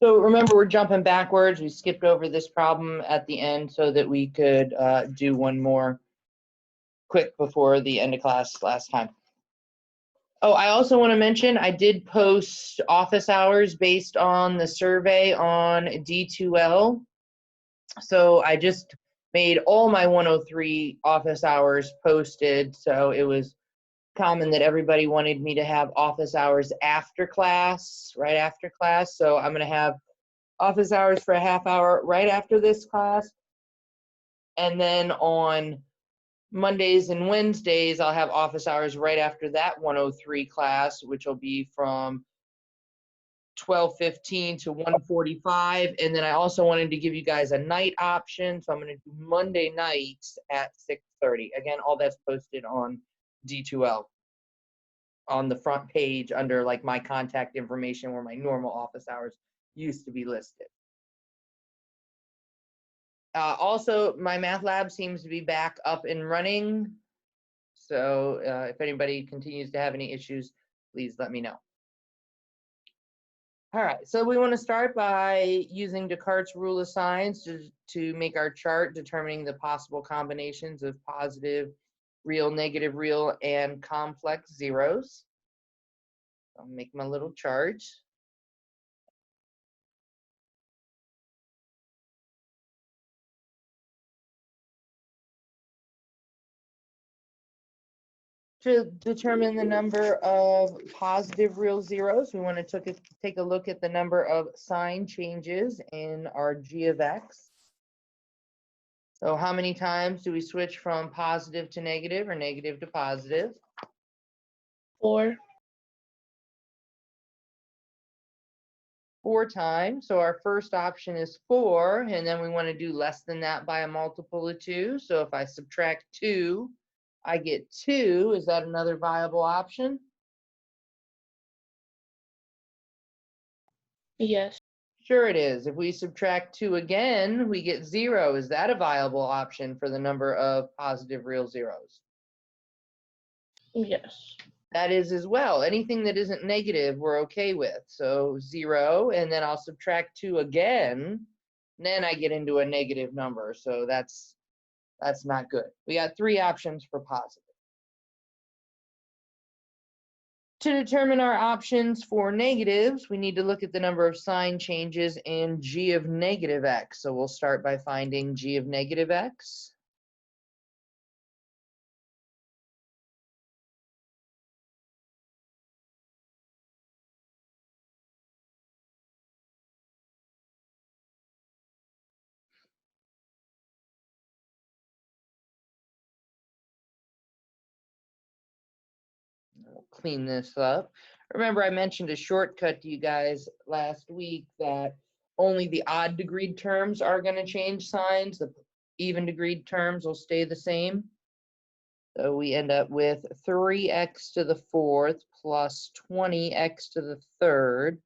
So remember, we're jumping backwards. We skipped over this problem at the end so that we could do one more quick before the end of class last time. Oh, I also want to mention I did post office hours based on the survey on D2L. So I just made all my 103 office hours posted. So it was common that everybody wanted me to have office hours after class, right after class. So I'm going to have office hours for a half hour right after this class. And then on Mondays and Wednesdays, I'll have office hours right after that 103 class, which will be from 12:15 to 1:45. And then I also wanted to give you guys a night option. So I'm going to do Monday nights at 6:30. Again, all that's posted on D2L on the front page under like my contact information where my normal office hours used to be listed. Also, my math lab seems to be back up and running. So if anybody continues to have any issues, please let me know. All right, so we want to start by using Descartes' rule of signs to make our chart determining the possible combinations of positive, real, negative, real, and complex zeros. I'll make my little chart. To determine the number of positive real zeros, we want to take a look at the number of sign changes in our g of x. So how many times do we switch from positive to negative or negative to positive? 4. 4 times. So our first option is 4, and then we want to do less than that by a multiple of 2. So if I subtract 2, I get 2. Is that another viable option? Yes. Sure it is. If we subtract 2 again, we get 0. Is that a viable option for the number of positive real zeros? Yes. That is as well. Anything that isn't negative, we're okay with. So 0, and then I'll subtract 2 again, and then I get into a negative number. So that's not good. We got 3 options for positive. To determine our options for negatives, we need to look at the number of sign changes in g of negative x. So we'll start by finding g of negative x. I'll clean this up. Remember, I mentioned a shortcut to you guys last week that only the odd degreed terms are going to change signs. The even degreed terms will stay the same. So we end up with 3x to the 4th plus 20x to the 3rd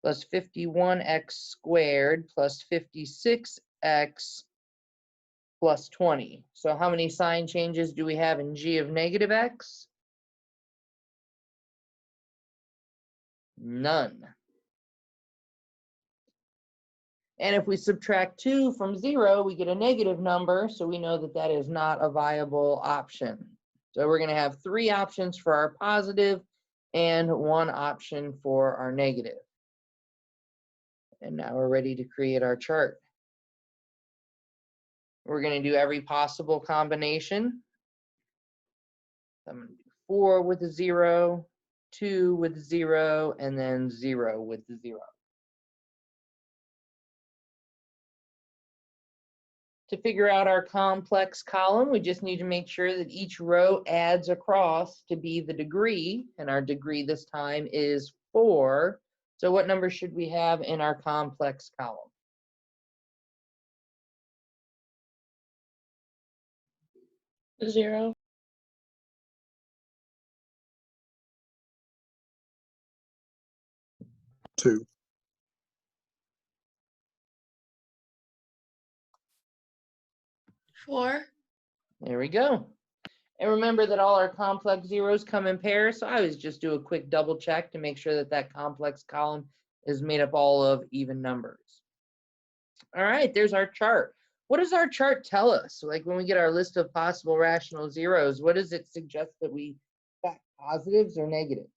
plus 51x squared plus 56x plus 20. So how many sign changes do we have in g of negative x? None. And if we subtract 2 from 0, we get a negative number, so we know that that is not a viable option. So we're going to have 3 options for our positive and 1 option for our negative. And now we're ready to create our chart. We're going to do every possible combination. I'm going to do 4 with a 0, 2 with 0, and then 0 with the 0. To figure out our complex column, we just need to make sure that each row adds across to be the degree, and our degree this time is 4. So what number should we have in our complex column? Zero. 2. 4. There we go. And remember that all our complex zeros come in pairs, so I always just do a quick double check to make sure that that complex column is made up all of even numbers. All right, there's our chart. What does our chart tell us? Like when we get our list of possible rational zeros, what does it suggest that we stack positives or negatives?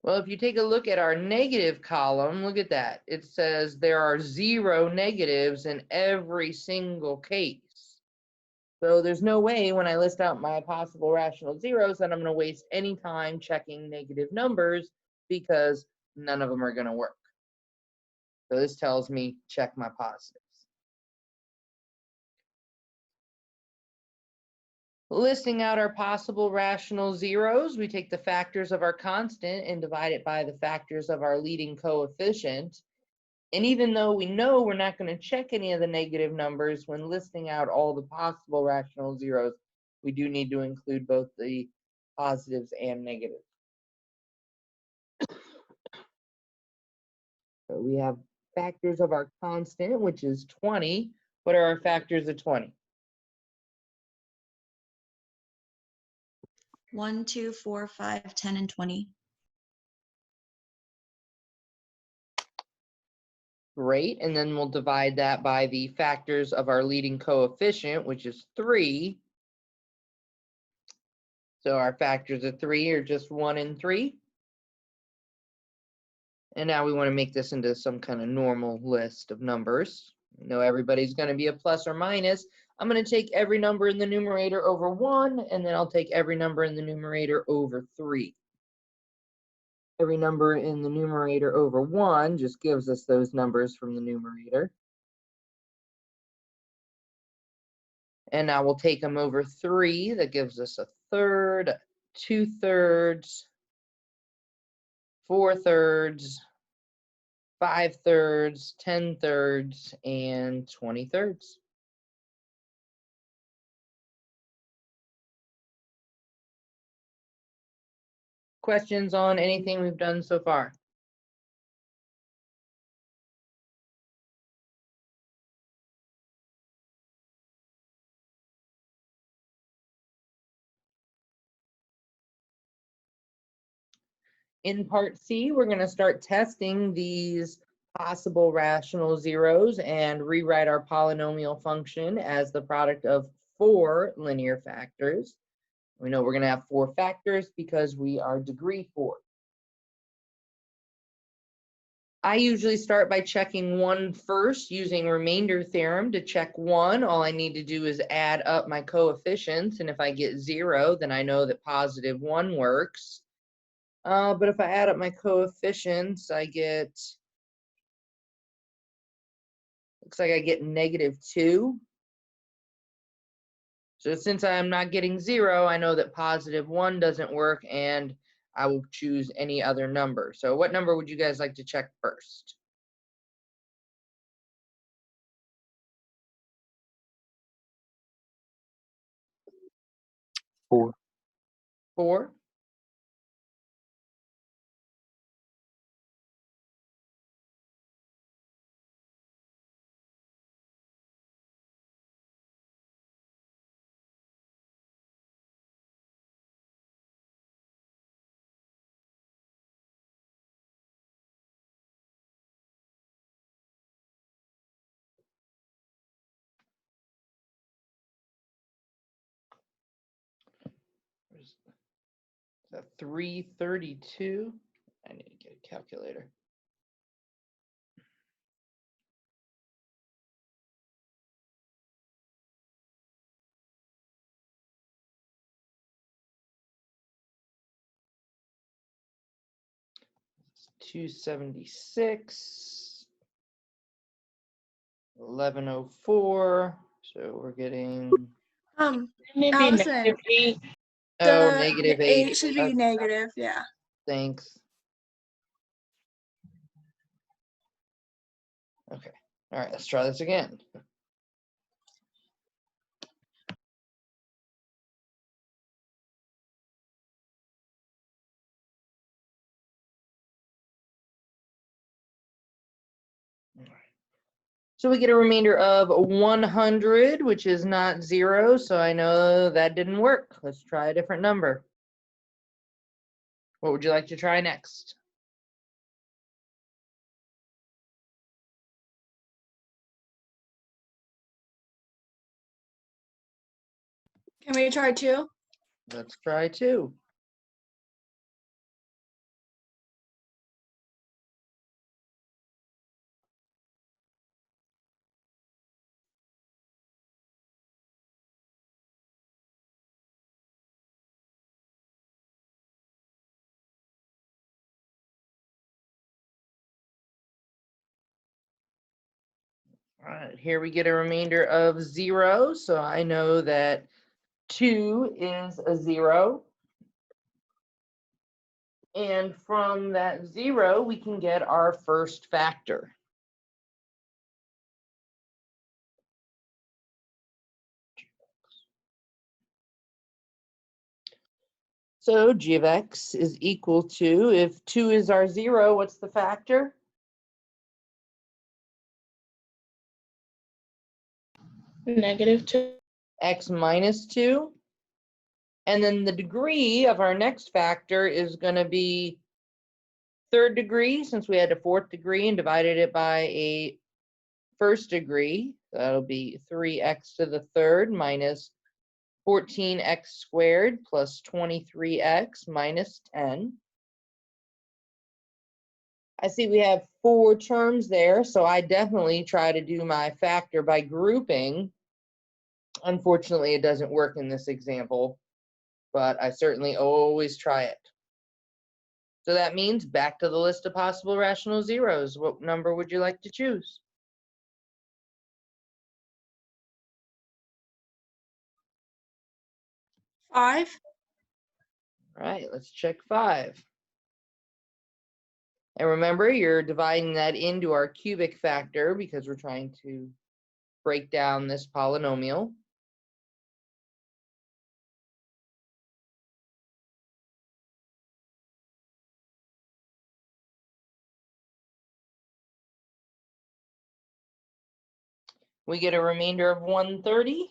Well, if you take a look at our negative column, look at that. It says there are 0 negatives in every single case. So there's no way when I list out my possible rational zeros that I'm going to waste any time checking negative numbers because none of them are going to work. So this tells me check my positives. Listing out our possible rational zeros, we take the factors of our constant and divide it by the factors of our leading coefficient. And even though we know we're not going to check any of the negative numbers when listing out all the possible rational zeros, we do need to include both the positives and negatives. So we have factors of our constant, which is 20. What are our factors of 20? 1, 2, 4, 5, 10, and 20. Great, and then we'll divide that by the factors of our leading coefficient, which is 3. So our factors of 3 are just 1 and 3. And now we want to make this into some kind of normal list of numbers. I know everybody's going to be a plus or minus. I'm going to take every number in the numerator over 1, and then I'll take every number in the numerator over 3. Every number in the numerator over 1 just gives us those numbers from the numerator. And now we'll take them over 3. That gives us 1/3, 2/3, 4/3, 5/3, 10/3, and 20/3. Questions on anything we've done so far? In part C, we're going to start testing these possible rational zeros and rewrite our polynomial function as the product of 4 linear factors. We know we're going to have 4 factors because we are degree 4. I usually start by checking 1 first using remainder theorem. To check 1, all I need to do is add up my coefficients, and if I get 0, then I know that positive 1 works. But if I add up my coefficients, I get, looks like I get -2. So since I'm not getting 0, I know that positive 1 doesn't work, and I will choose any other number. So what number would you guys like to check first? 4. 4? Is that 332? I need to get a calculator. It's 276, 1104. So we're getting, Maybe Allison, -8. oh, the -8. 8 should be Okay, negative, yeah. thanks. Okay, all right, let's try this again. So we get a remainder of 100, which is not 0, so I know that didn't work. Let's try a different number. What would you like to try next? Can we try 2? Let's try 2. All right, here we get a remainder of 0, so I know that 2 is a 0. And from that 0, we can get our first factor. So g of x is equal to, if 2 is our 0, what's the factor? -2. X minus 2. And then the degree of our next factor is going to be third degree, since we had a fourth degree and divided it by a first degree. That'll be 3x to the third minus 14x squared plus 23x minus 10. I see we have 4 terms there, so I definitely try to do my factor by grouping. Unfortunately, it doesn't work in this example, but I certainly always try it. So that means back to the list of possible rational zeros. What number would you like to choose? Five. All right, let's check 5. And remember, you're dividing that into our cubic factor because we're trying to break down this polynomial. We get a remainder of 130.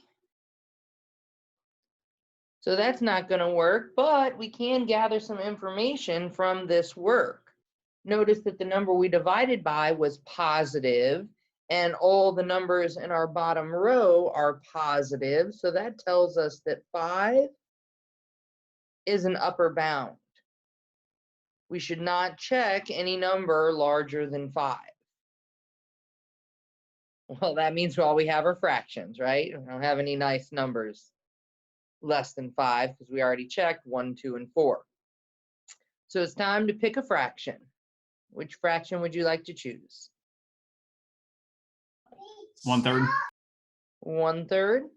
So that's not going to work, but we can gather some information from this work. Notice that the number we divided by was positive, and all the numbers in our bottom row are positive. So that tells us that 5 is an upper bound. We should not check any number larger than 5. Well, that means all we have are fractions, right? We don't have any nice numbers less than 5 because we already checked 1, 2, and 4. So it's time to pick a fraction. Which fraction would you like to choose? 1/3. 1/3.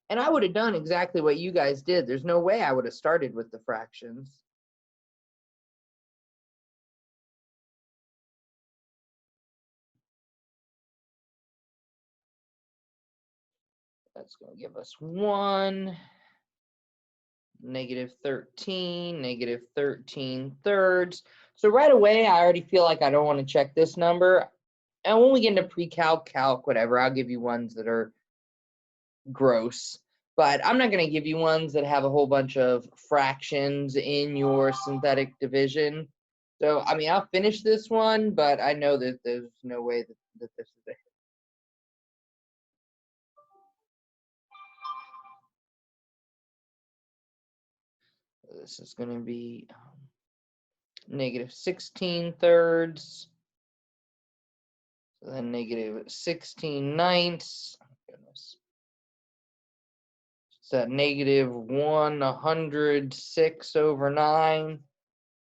And I would have done exactly what you guys did. There's no way I would have started with the fractions. That's going to give us 1, -13, -13 thirds. So right away, I already feel like I don't want to check this number. And when we get into pre-calc, calc, whatever, I'll give you ones that are gross. But I'm not going to give you ones that have a whole bunch of fractions in your synthetic division. So, I mean, I'll finish this one, but I know that there's no way that this is it. This is going to be -16 thirds. So then -16 ninths. Oh, goodness. It's a -106/9.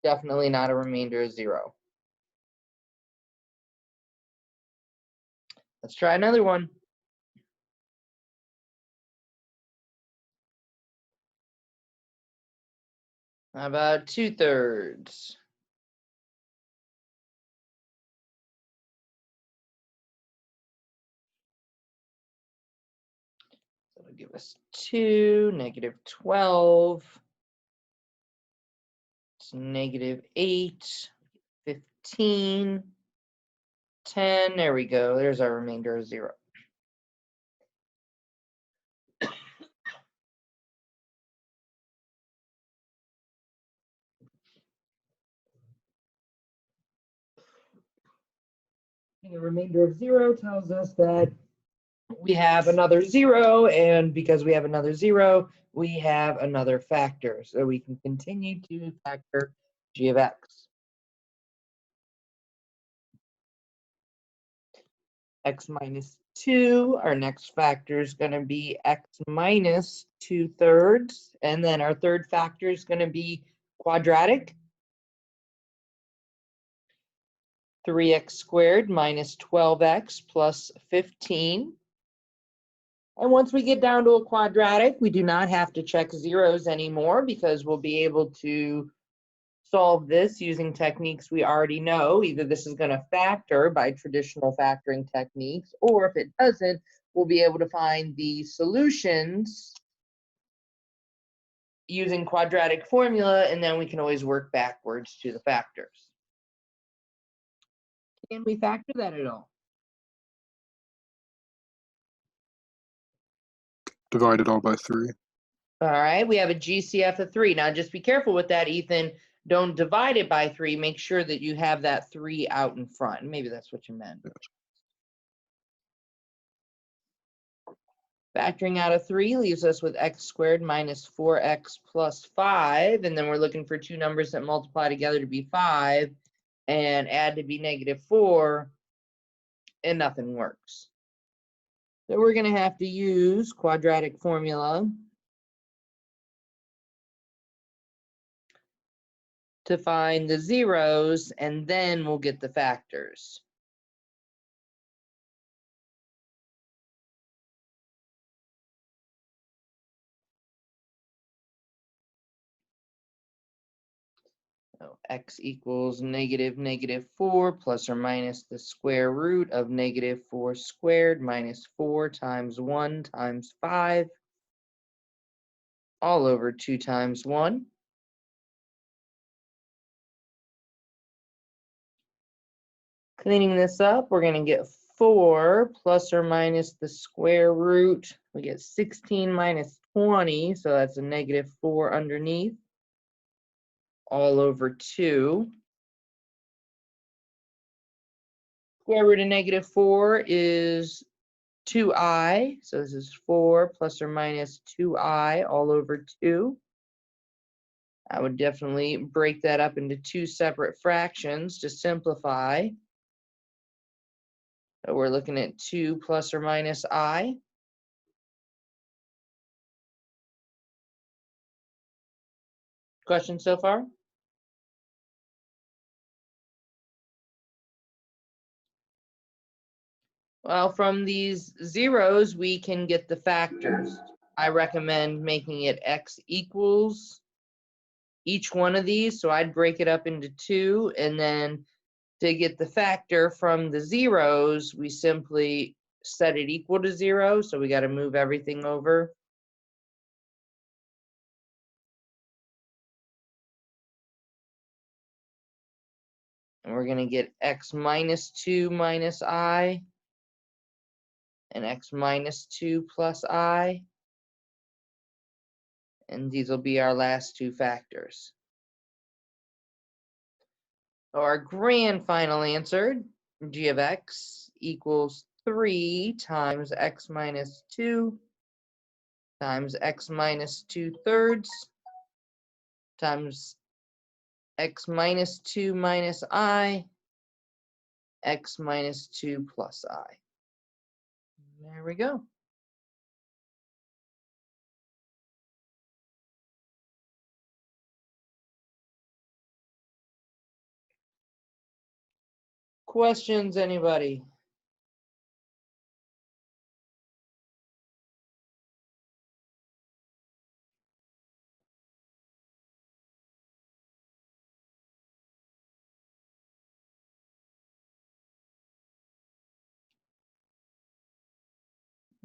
Definitely not a remainder of 0. Let's try another one. How about 2/3? That'll give us 2, -12. It's -8, 15. 10. There we go. There's our remainder of 0. And the remainder of 0 tells us that we have another 0, and because we have another 0, we have another factor. So we can continue to factor g of x. X minus 2, our next factor is going to be x minus 2/3, and then our third factor is going to be quadratic. 3x squared minus 12x plus 15. And once we get down to a quadratic, we do not have to check zeros anymore because we'll be able to solve this using techniques we already know. Either this is going to factor by traditional factoring techniques, or if it doesn't, we'll be able to find the solutions using quadratic formula, and then we can always work backwards to the factors. Can we factor that at all? Divide it all by 3. All right, we have a GCF of 3. Now just be careful with that, Ethan. Don't divide it by 3. Make sure that you have that 3 out in front. Maybe that's what you meant. Factoring out of 3 leaves us with x squared minus 4x plus 5. And then we're looking for two numbers that multiply together to be 5 and add to be -4. And nothing works. So we're going to have to use quadratic formula to find the zeros, and then we'll get the factors. So x equals -4 plus or minus the square root of -4 squared minus 4 times 1 times 5 all over 2 times 1. Cleaning this up, we're going to get 4 plus or minus the square root. We get 16 minus 20, so that's a -4 underneath, all over 2. Square root of -4 is 2i, so this is 4 plus or minus 2i all over 2. I would definitely break that up into two separate fractions to simplify. So we're looking at 2 plus or minus I. Questions so far? Well, from these zeros, we can get the factors. I recommend making it x equals each one of these. So I'd break it up into 2, and then to get the factor from the zeros, we simply set it equal to 0. So we got to move everything over. And we're going to get x minus 2 minus I and x minus 2 plus I. And these will be our last two factors. So our grand final answer, g of x equals 3 times x minus 2 times x minus 2/3 times x minus 2 minus I, x minus 2 plus I. There we go. Questions, anybody?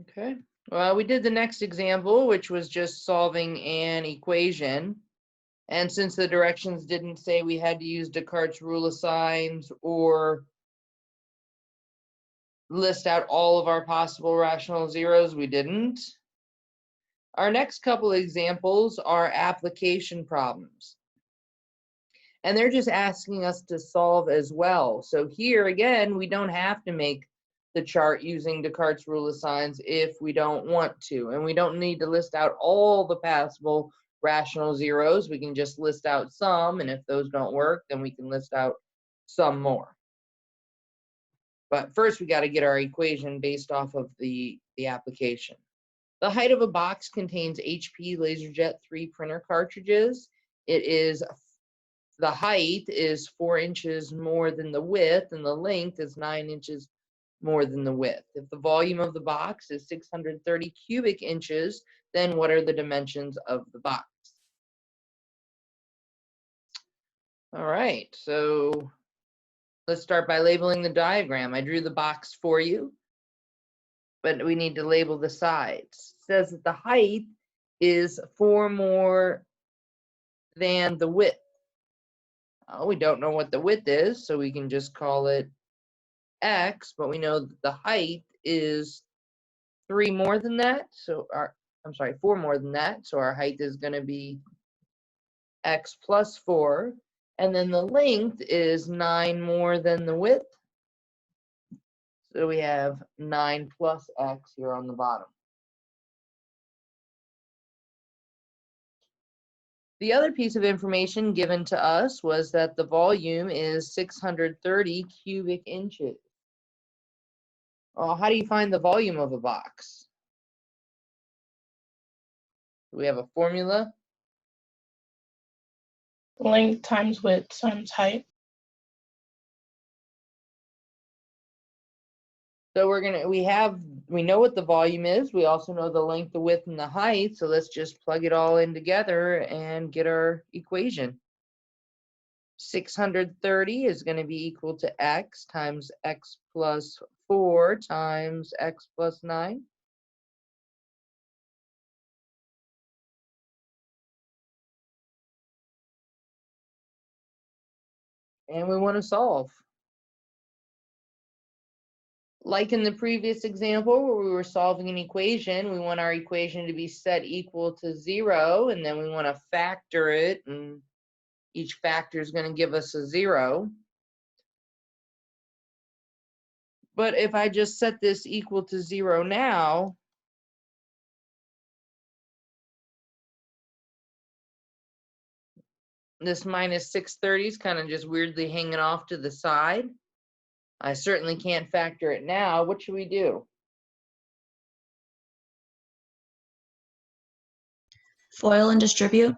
Okay, well, we did the next example, which was just solving an equation. And since the directions didn't say we had to use Descartes' rule of signs or list out all of our possible rational zeros. We didn't. Our next couple examples are application problems. And they're just asking us to solve as well. So here again, we don't have to make the chart using Descartes' rule of signs if we don't want to. And we don't need to list out all the possible rational zeros. We can just list out some, and if those don't work, then we can list out some more. But first, we got to get our equation based off of the application. The height of a box contains HP LaserJet 3 printer cartridges. The height is 4 inches more than the width, and the length is 9 inches more than the width. If the volume of the box is 630 cubic inches, then what are the dimensions of the box? All right, so let's start by labeling the diagram. I drew the box for you, but we need to label the sides. It says that the height is 4 more than the width. We don't know what the width is, so we can just call it X, but we know that the height is 3 more than that. So I'm sorry, 4 more than that. So our height is going to be X plus 4. And then the length is 9 more than the width. So we have 9 plus X here on the bottom. The other piece of information given to us was that the volume is 630 cubic inches. Well, how do you find the volume of a box? Do we have a formula? Length times width times height. So we know what the volume is. We also know the length, the width, and the height. So let's just plug it all in together and get our equation. 630 is going to be equal to X times X plus 4 times X plus 9. And we want to solve. Like in the previous example where we were solving an equation, we want our equation to be set equal to 0, and then we want to factor it, and each factor is going to give us a 0. But if I just set this equal to 0 now, this minus 630 is kind of just weirdly hanging off to the side. I certainly can't factor it now. What should we do? FOIL and distribute.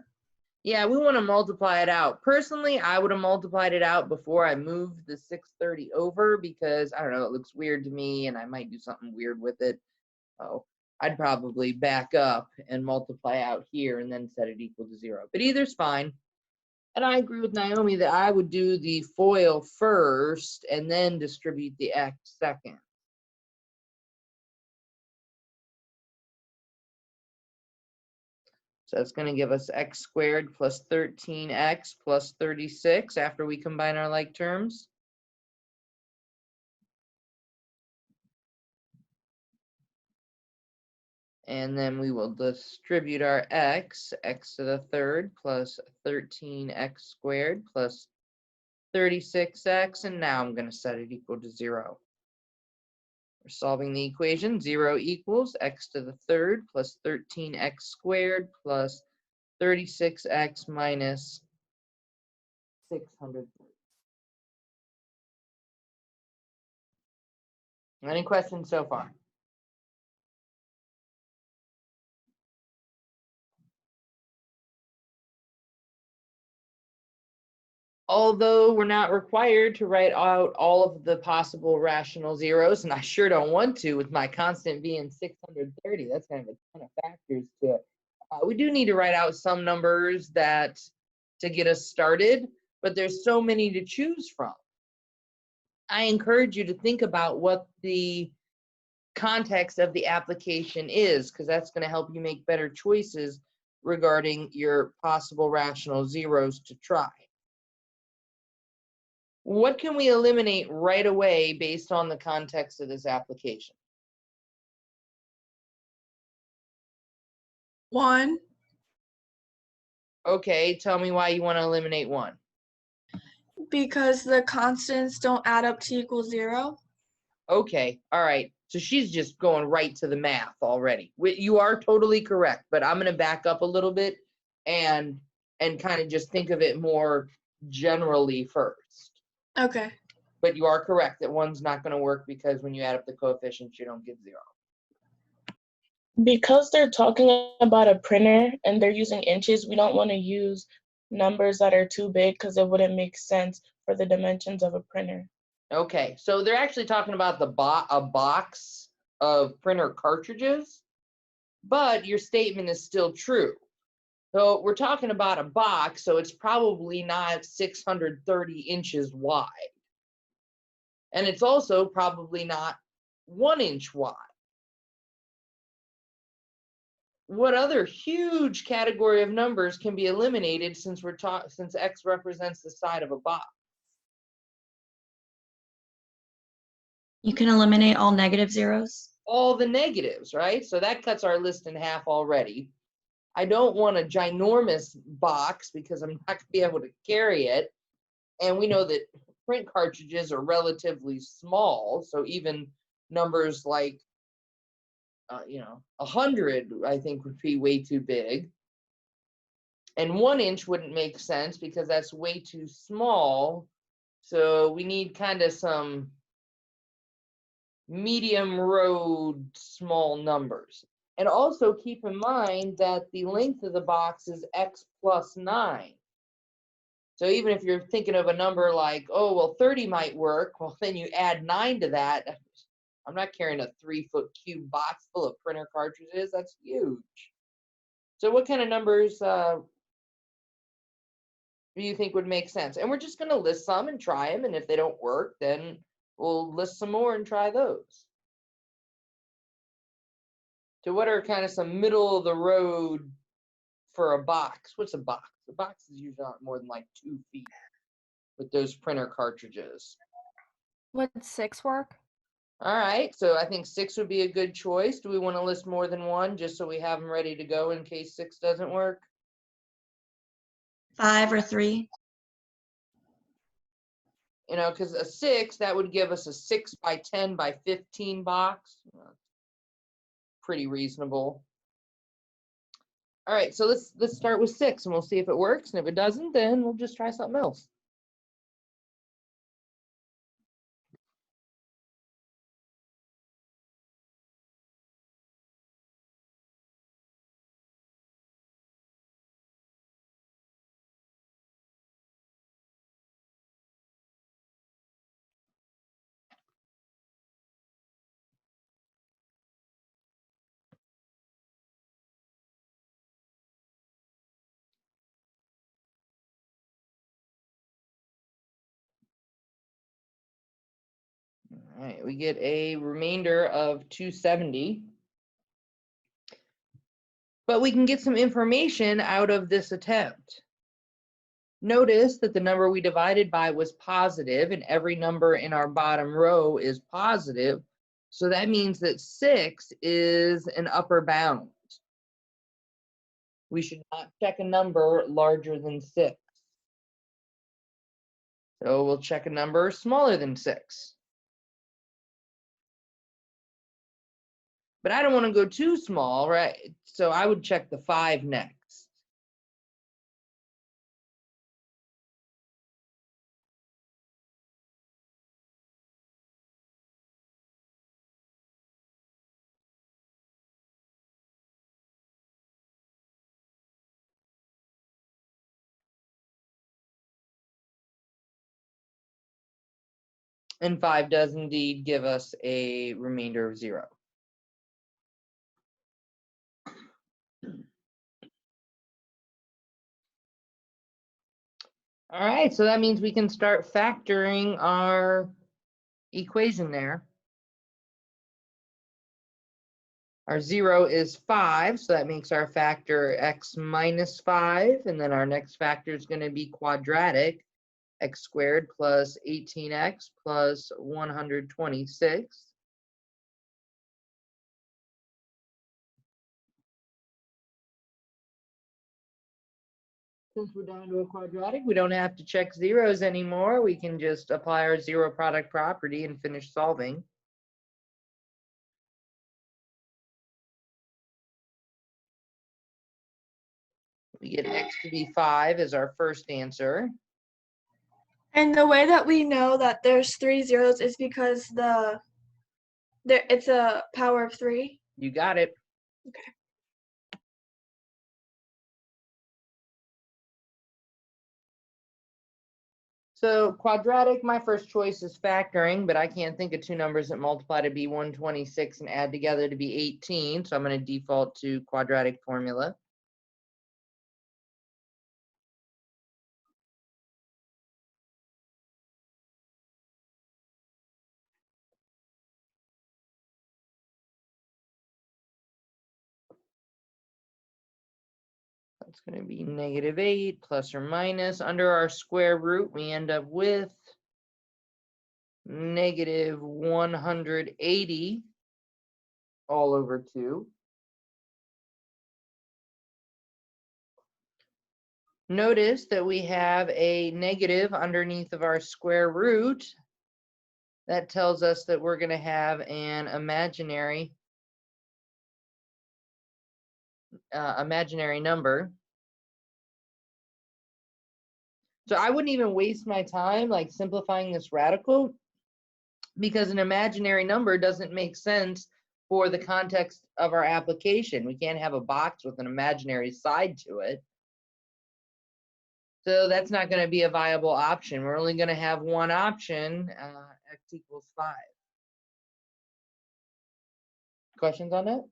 Yeah, we want to multiply it out. Personally, I would have multiplied it out before I moved the 630 over because, I don't know, it looks weird to me and I might do something weird with it. Oh, I'd probably back up and multiply out here and then set it equal to 0. But either's fine. And I agree with Naomi that I would do the FOIL first and then distribute the X second. So it's going to give us X squared plus 13X plus 36 after we combine our like terms. And then we will distribute our X to the third plus 13X squared plus 36X. And now I'm going to set it equal to 0. We're solving the equation. 0 equals X to the third plus 13X squared plus 36X minus 630. Any questions so far? Although we're not required to write out all of the possible rational zeros, and I sure don't want to with my constant being 630, that's kind of a ton of factors to it. We do need to write out some numbers to get us started, but there's so many to choose from. I encourage you to think about what the context of the application is, because that's going to help you make better choices regarding your possible rational zeros to try. What can we eliminate right away based on the context of this application? 1, Okay, tell me why you want to eliminate 1. because the constants don't add up to equal 0. Okay, all right. So she's just going right to the math already. You are totally correct, but I'm going to back up a little bit and kind of just think of it more generally first. Okay. But you are correct that 1's not going to work because when you add up the coefficients, you don't get 0. Because they're talking about a printer and they're using inches, we don't want to use numbers that are too big because it wouldn't make sense for the dimensions of a printer. Okay, so they're actually talking about a box of printer cartridges, but your statement is still true. So we're talking about a box, so it's probably not 630 inches wide. And it's also probably not 1 inch wide. What other huge category of numbers can be eliminated since X represents the side of a box? You can eliminate all negative zeros. All the negatives, right? So that cuts our list in half already. I don't want a ginormous box because I'm not going to be able to carry it. And we know that print cartridges are relatively small. So even numbers like, 100, I think would be way too big. And 1 inch wouldn't make sense because that's way too small. So we need kind of some medium road small numbers. And also keep in mind that the length of the box is X plus 9. So even if you're thinking of a number like, oh, well, 30 might work, well, then you add 9 to that. I'm not carrying a 3-foot cube box full of printer cartridges. That's huge. So what kind of numbers do you think would make sense? And we're just going to list some and try them. And if they don't work, then we'll list some more and try those. So what are kind of some middle of the road for a box? What's a box? A box is usually not more than like 2 feet with those printer cartridges. Would 6 work? All right, so I think 6 would be a good choice. Do we want to list more than 1 just so we have them ready to go in case 6 doesn't work? 5 or 3. Because a 6, that would give us a 6 by 10 by 15 box. Pretty reasonable. All right, so let's start with 6 and we'll see if it works. And if it doesn't, then we'll just try something else. All right, we get a remainder of 270. But we can get some information out of this attempt. Notice that the number we divided by was positive, and every number in our bottom row is positive. So that means that 6 is an upper bound. We should not check a number larger than 6. So we'll check a number smaller than 6. But I don't want to go too small, right? So I would check the 5 next. And 5 does indeed give us a remainder of 0. All right, so that means we can start factoring our equation there. Our 0 is 5, so that makes our factor x minus 5, and then our next factor is going to be quadratic, x squared plus 18x plus 126. Since we're down to a quadratic, we don't have to check zeros anymore. We can just apply our zero product property and finish solving. We get x to be 5 as our first answer. And the way that we know that there's 3 zeros is because it's a power of 3. You got it. Okay. So quadratic, my first choice is factoring, but I can't think of two numbers that multiply to be 126 and add together to be 18. So I'm going to default to quadratic formula. That's going to be -8 plus or minus. Under our square root, we end up with -180 all over 2. Notice that we have a negative underneath of our square root. That tells us that we're going to have an imaginary number. So I wouldn't even waste my time like simplifying this radical, because an imaginary number doesn't make sense for the context of our application. We can't have a box with an imaginary side to it. So that's not going to be a viable option. We're only going to have one option, x equals 5. Questions on that?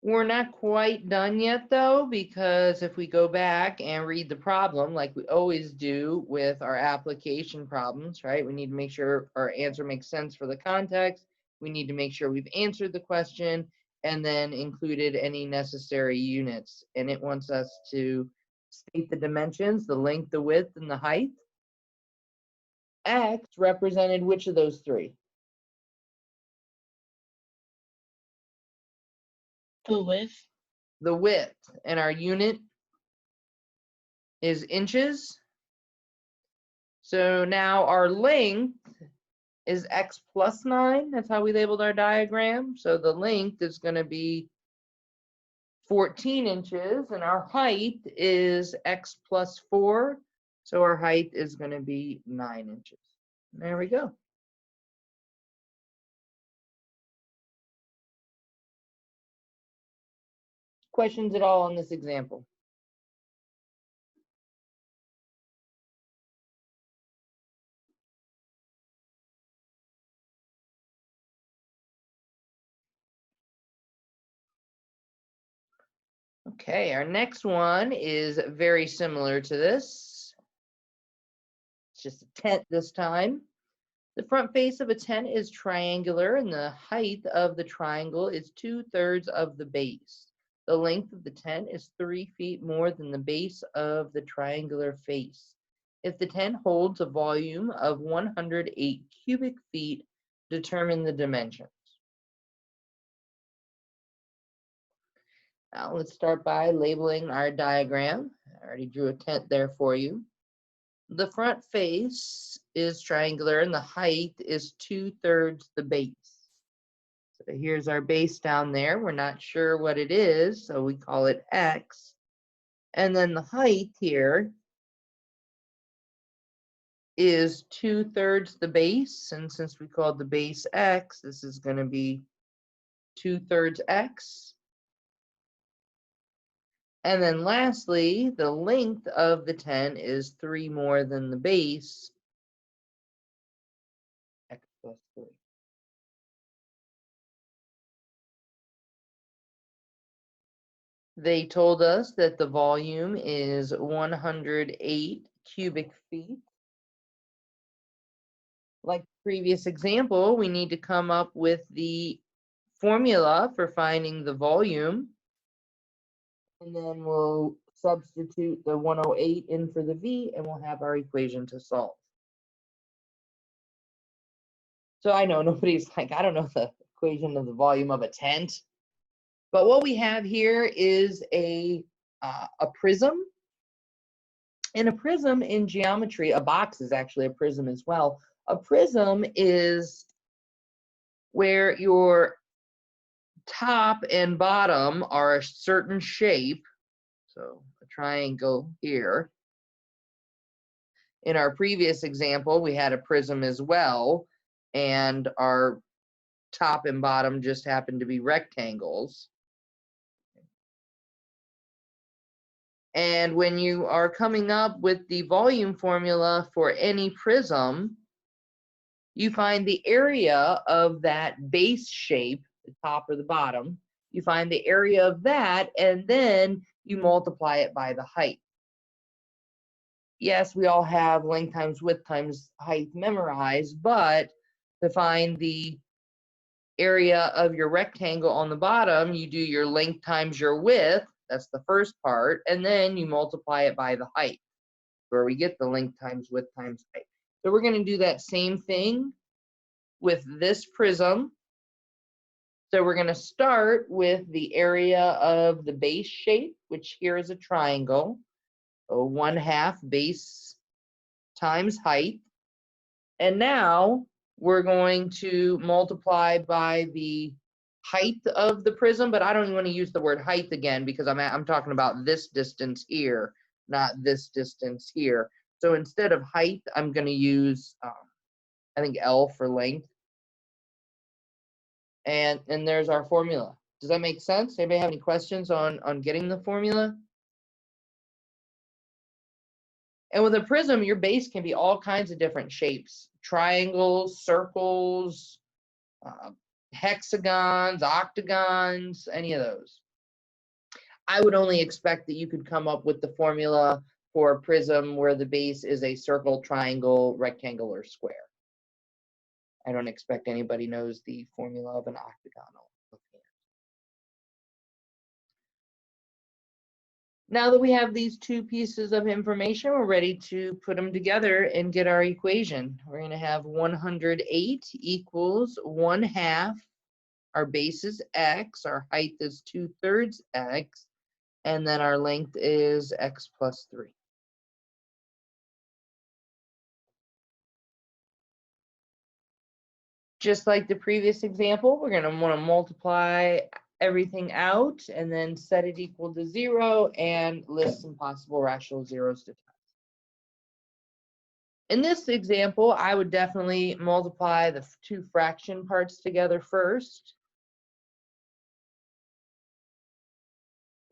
We're not quite done yet though, because if we go back and read the problem like we always do with our application problems, right? We need to make sure our answer makes sense for the context. We need to make sure we've answered the question and then included any necessary units. And it wants us to state the dimensions, the length, the width, and the height. X represented which of those three? The width. The width, and our unit is inches. So now our length is x plus 9. That's how we labeled our diagram. So the length is going to be 14 inches, and our height is x plus 4. So our height is going to be 9 inches. There we go. Questions at all on this example? Okay, our next one is very similar to this. It's just a tent this time. The front face of a tent is triangular, and the height of the triangle is 2/3 of the base. The length of the tent is 3 feet more than the base of the triangular face. If the tent holds a volume of 108 cubic feet, determine the dimensions. Now let's start by labeling our diagram. I already drew a tent there for you. The front face is triangular and the height is 2/3 the base. So here's our base down there. We're not sure what it is, so we call it X. And then the height here is 2/3 the base. And since we called the base X, this is going to be 2/3 X. And then lastly, the length of the tent is 3 more than the base, x plus 3. They told us that the volume is 108 cubic feet. Like the previous example, we need to come up with the formula for finding the volume. And then we'll substitute the 108 in for the V, and we'll have our equation to solve. So I know nobody's like, I don't know the equation of the volume of a tent. But what we have here is a prism. And a prism in geometry, a box is actually a prism as well. A prism is where your top and bottom are a certain shape. So a triangle here. In our previous example, we had a prism as well, and our top and bottom just happened to be rectangles. And when you are coming up with the volume formula for any prism, you find the area of that base shape, the top or the bottom, you find the area of that, and then you multiply it by the height. Yes, we all have length times width times height memorized, but to find the area of your rectangle on the bottom, you do your length times your width, that's the first part, and then you multiply it by the height, where we get the length times width times height. So we're going to do that same thing with this prism. So we're going to start with the area of the base shape, which here is a triangle. So 1/2 base times height. And now we're going to multiply by the height of the prism, but I don't even want to use the word height again because I'm talking about this distance here, not this distance here. So instead of height, I'm going to use, I think, L for length. And there's our formula. Does that make sense? Anybody have any questions on getting the formula? And with a prism, your base can be all kinds of different shapes. Triangles, circles, hexagons, octagons, any of those. I would only expect that you could come up with the formula for a prism where the base is a circle, triangle, rectangle, or square. I don't expect anybody knows the formula of an octagonal. Now that we have these two pieces of information, we're ready to put them together and get our equation. We're going to have 108 equals 1/2. Our base is x, our height is 2/3 x, and then our length is x plus 3. Just like the previous example, we're going to want to multiply everything out and then set it equal to 0 and list some possible rational zeros to test. In this example, I would definitely multiply the two fraction parts together first.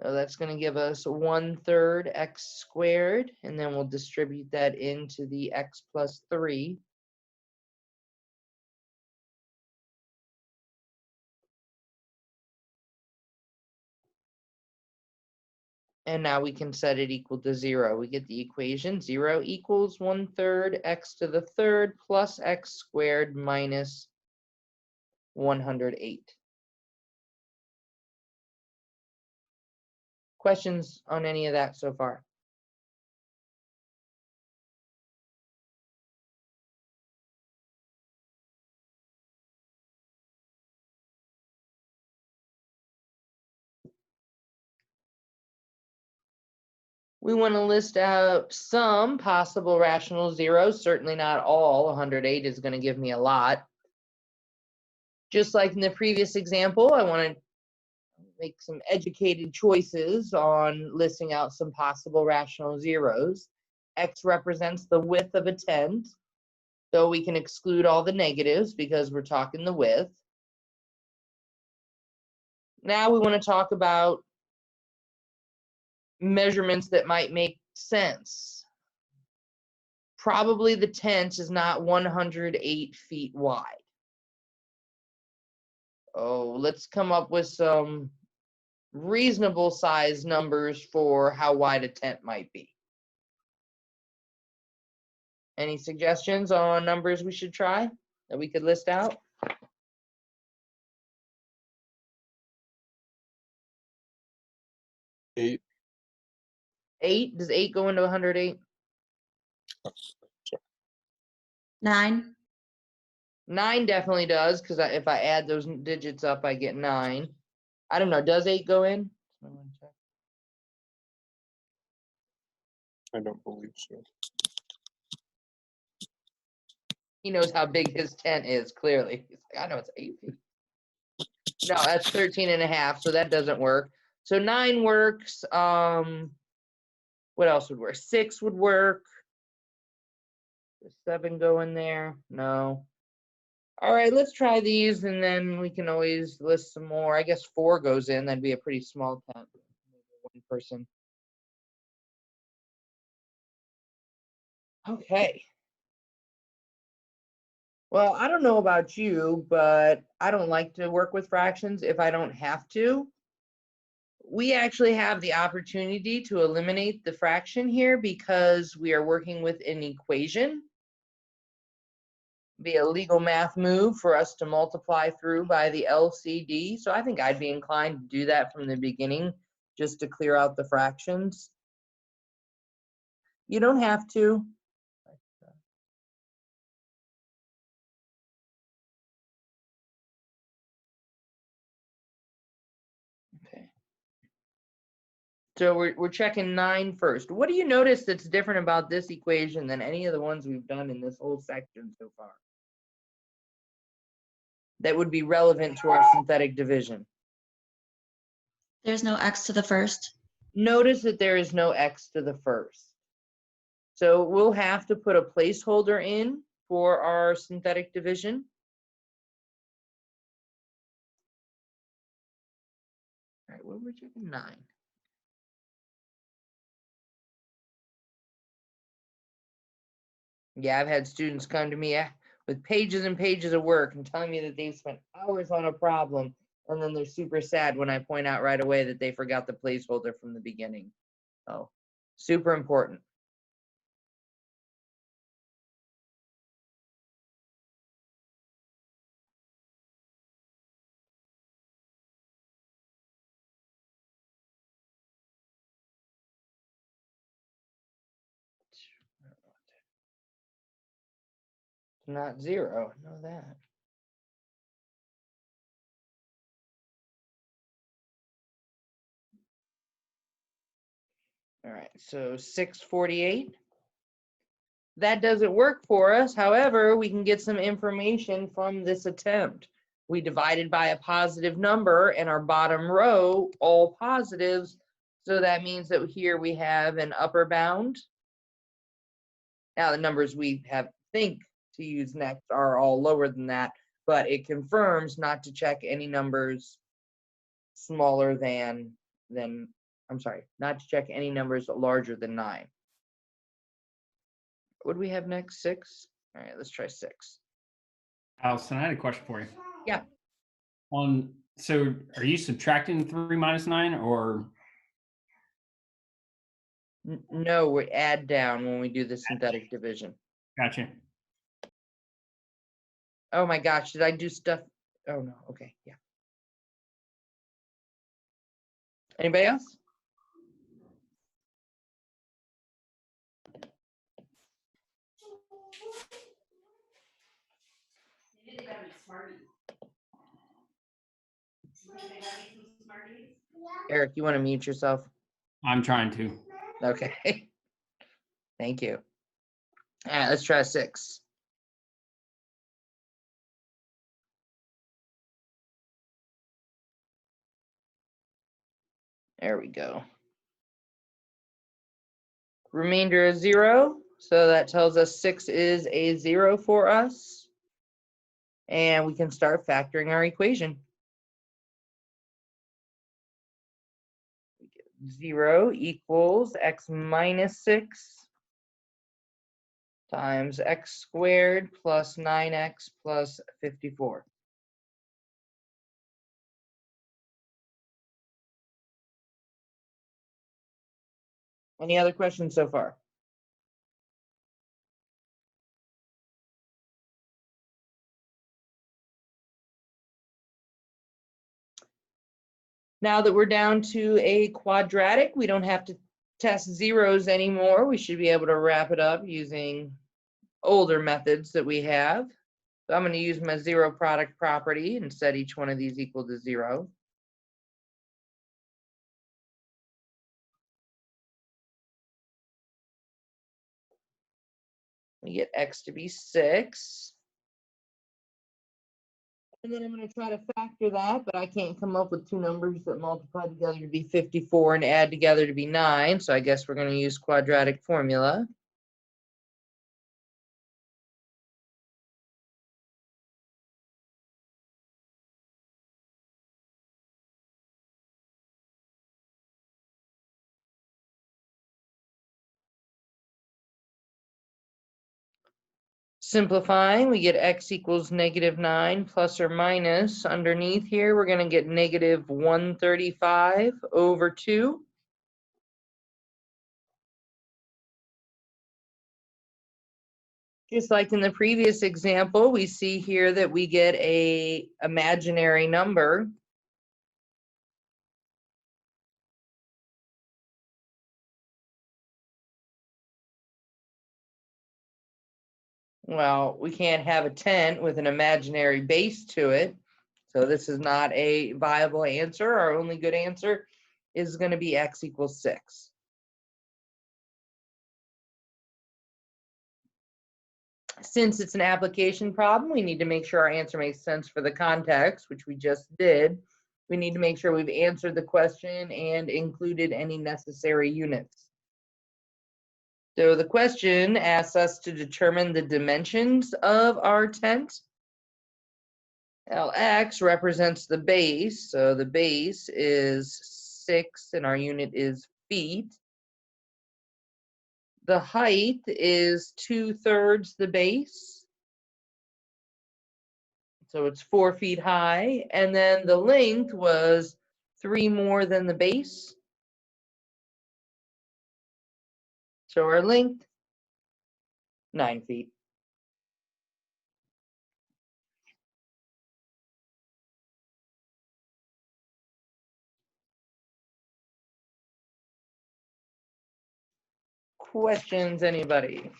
So that's going to give us 1/3 x squared, and then we'll distribute that into the x plus 3. And now we can set it equal to 0. We get the equation 0 equals 1/3 x to the third plus x squared minus 108. Questions on any of that so far? We want to list out some possible rational zeros, certainly not all. 108 is going to give me a lot. Just like in the previous example, I want to make some educated choices on listing out some possible rational zeros. X represents the width of a tent, so we can exclude all the negatives because we're talking the width. Now we want to talk about measurements that might make sense. Probably the tent is not 108 feet wide. Oh, let's come up with some reasonable size numbers for how wide a tent might be. Any suggestions on numbers we should try that we could list out? 8, does 8 go into 108? 9. 9 definitely does, because if I add those digits up, I get 9. I don't know, does 8 go in? I don't believe so. He knows how big his tent is, clearly. He's like, I know it's 8 feet. No, that's 13 and a half, so that doesn't work. So 9 works. What else would work? 6 would work. Does 7 go in there? No. All right, let's try these, and then we can always list some more. I guess 4 goes in. That'd be a pretty small tent. Maybe 1 person. Okay. Well, I don't know about you, but I don't like to work with fractions if I don't have to. We actually have the opportunity to eliminate the fraction here because we are working with an equation. Be a legal math move for us to multiply through by the LCD. So I think I'd be inclined to do that from the beginning just to clear out the fractions. You don't have to. Okay. So we're checking 9 first. What do you notice that's different about this equation than any of the ones we've done in this whole section so far? That would be relevant to our synthetic division. There's no x to the first. Notice that there is no x to the first. So we'll have to put a placeholder in for our synthetic division. All right, what were we checking? 9. Yeah, I've had students come to me with pages and pages of work and telling me that they've spent hours on a problem, and then they're super sad when I point out right away that they forgot the placeholder from the beginning. So, super important. It's not 0, I know that. All right, so 648. That doesn't work for us. However, we can get some information from this attempt. We divided by a positive number and our bottom row, all positives. So that means that here we have an upper bound. Now the numbers we think to use next are all lower than that, but it confirms not to check any numbers smaller than, I'm sorry, not to check any numbers larger than 9. What do we have next? 6? All right, let's try 6. Allison, I had a question for you. Yeah. So are you subtracting 3 minus 9 or? No, we add down when we do the synthetic division. Gotcha. Oh my gosh, did I do stuff? Oh no, okay, yeah. Anybody else? Eric, you want to mute yourself? I'm trying to. Okay. Thank you. All right, let's try 6. There we go. Remainder is 0, so that tells us 6 is a 0 for us. And we can start factoring our equation. 0 equals x minus 6 times x squared plus 9x plus 54. Any other questions so far? Now that we're down to a quadratic, we don't have to test zeros anymore. We should be able to wrap it up using older methods that we have. So I'm going to use my zero product property and set each one of these equal to 0. We get x to be 6. And then I'm going to try to factor that, but I can't come up with two numbers that multiply together to be 54 and add together to be 9. So I guess we're going to use quadratic formula. Simplifying, we get x equals -9 plus or minus. Underneath here, we're going to get -135 over 2. Just like in the previous example, we see here that we get an imaginary number. Well, we can't have a tent with an imaginary base to it. So this is not a viable answer. Our only good answer is going to be x equals 6. Since it's an application problem, we need to make sure our answer makes sense for the context, which we just did. We need to make sure we've answered the question and included any necessary units. So the question asks us to determine the dimensions of our tent. Lx represents the base, so the base is 6 and our unit is feet. The height is 2/3 the base, so it's 4 feet high, and then the length was 3 more than the base. So our length, 9 feet. Questions, anybody?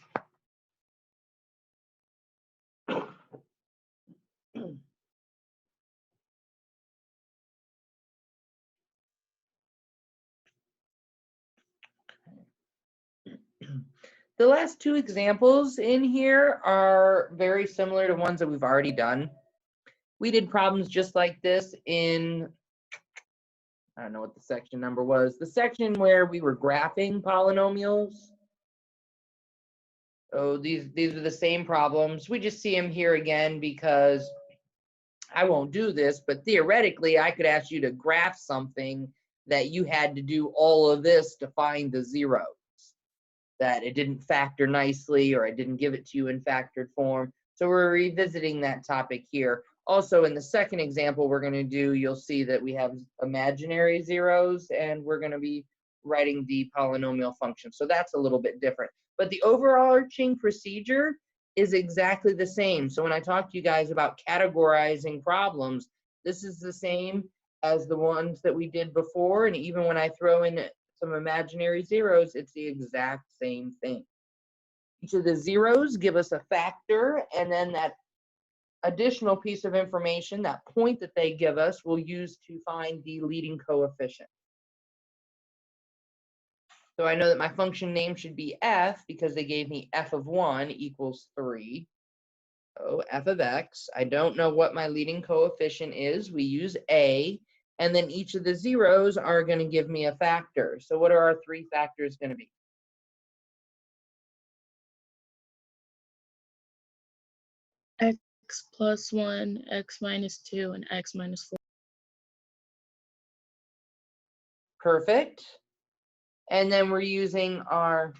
The last two examples in here are very similar to ones that we've already done. We did problems just like this in, I don't know what the section number was, the section where we were graphing polynomials. Oh, these are the same problems. We just see them here again because I won't do this, but theoretically I could ask you to graph something that you had to do all of this to find the zeros, that it didn't factor nicely or I didn't give it to you in factored form. So we're revisiting that topic here. Also in the second example we're going to do, you'll see that we have imaginary zeros and we're going to be writing the polynomial function. So that's a little bit different. But the overarching procedure is exactly the same. So when I talk to you guys about categorizing problems, this is the same as the ones that we did before. And even when I throw in some imaginary zeros, it's the exact same thing. Each of the zeros give us a factor, and then that additional piece of information, that point that they give us, we'll use to find the leading coefficient. So I know that my function name should be f because they gave me f of 1 equals 3. So f of x. I don't know what my leading coefficient is. We use a. And then each of the zeros are going to give me a factor. So what are our 3 factors going to be? X plus 1, x minus 2, and x minus 4. Perfect. And then we're using our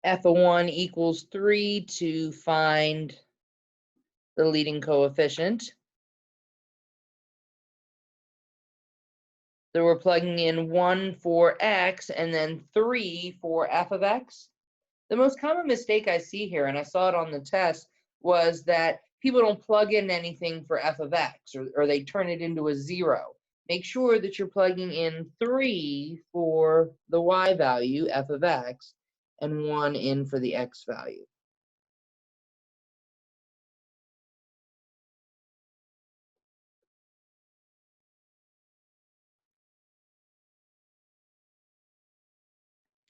f of 1 equals 3 to find the leading coefficient. So we're plugging in 1 for x and then 3 for f of x. The most common mistake I see here, and I saw it on the test, was that people don't plug in anything for f of x, or they turn it into a 0. Make sure that you're plugging in 3 for the y value, f of x, and 1 in for the x value.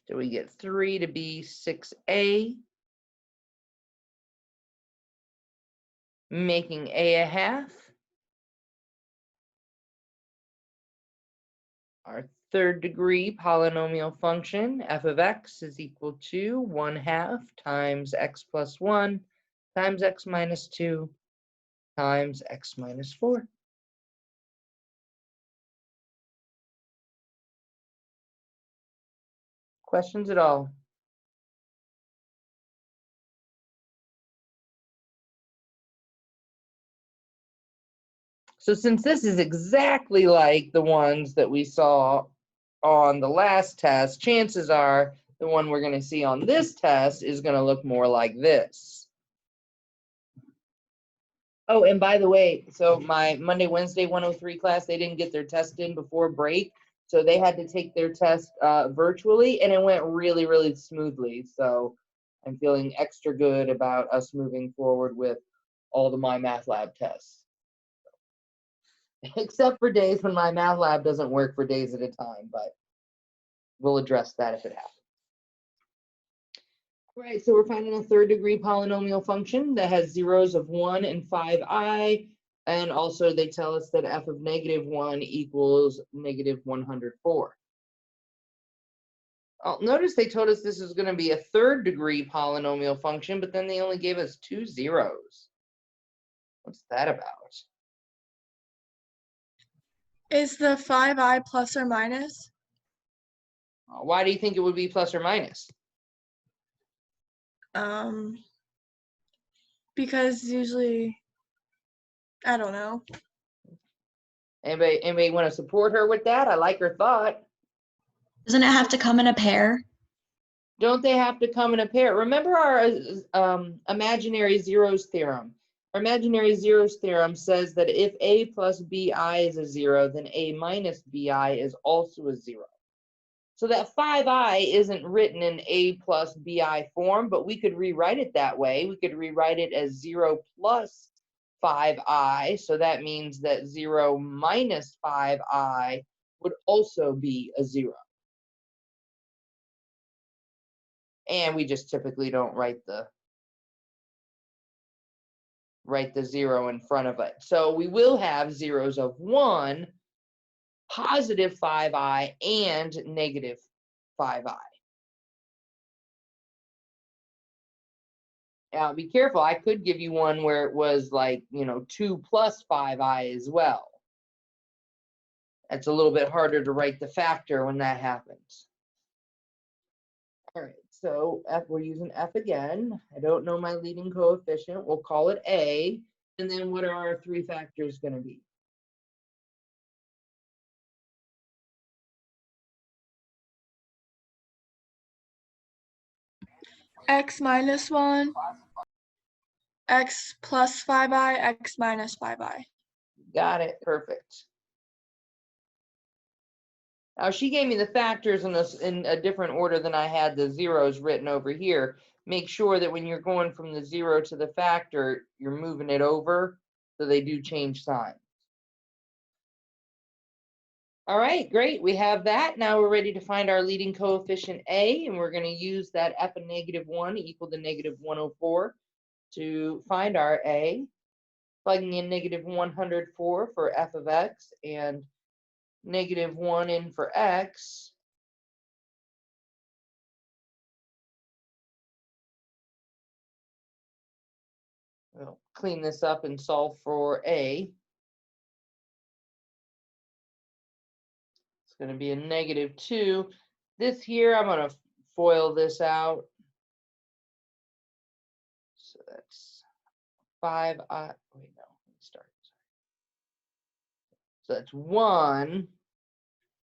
So we get 3 to be 6a, making a 1/2. Our third degree polynomial function, f of x, is equal to 1/2 times x plus 1 times x minus 2 times x minus 4. Questions at all? So since this is exactly like the ones that we saw on the last test, chances are the one we're going to see on this test is going to look more like this. Oh, and by the way, so my Monday, Wednesday 103 class, they didn't get their test in before break. So they had to take their test virtually, and it went really, really smoothly. So I'm feeling extra good about us moving forward with all the MyMathLab tests. Except for days when MyMathLab doesn't work for days at a time, but we'll address that if it happens. All right, so we're finding a third degree polynomial function that has zeros of 1 and 5i, and also they tell us that f of -1 equals -104. Oh, notice they told us this is going to be a third degree polynomial function, but then they only gave us 2 zeros. What's that about? Is the 5i plus or minus? Why do you think it would be plus or minus? Because usually, I don't know. Anybody want to support her with that? I like her thought. Doesn't it have to come in a pair? Don't they have to come in a pair? Remember our imaginary zeros theorem. Our imaginary zeros theorem says that if a plus bi is a 0, then a minus bi is also a 0. So that 5i isn't written in a plus bi form, but we could rewrite it that way. We could rewrite it as 0 plus 5i. So that means that 0 minus 5i would also be a 0. And we just typically don't write the 0 in front of it. So we will have zeros of 1, positive 5i, and negative 5i. Now be careful, I could give you one where it was like, 2 plus 5i as well. That's a little bit harder to write the factor when that happens. All right, so we're using f again. I don't know my leading coefficient. We'll call it a. And then what are our 3 factors going to be? X minus 1, x plus 5i, x minus 5i. Got it. Perfect. Now she gave me the factors in a different order than I had the zeros written over here. Make sure that when you're going from the 0 to the factor, you're moving it over so they do change signs. All right, great. We have that. Now we're ready to find our leading coefficient a, and we're going to use that f of -1 equal to -104 to find our a. Plugging in -104 for f of x and -1 in for x. We'll clean this up and solve for a. It's going to be a -2. This here, I'm going to FOIL this out. So that's 5i. Wait, no, let me start. So that's 1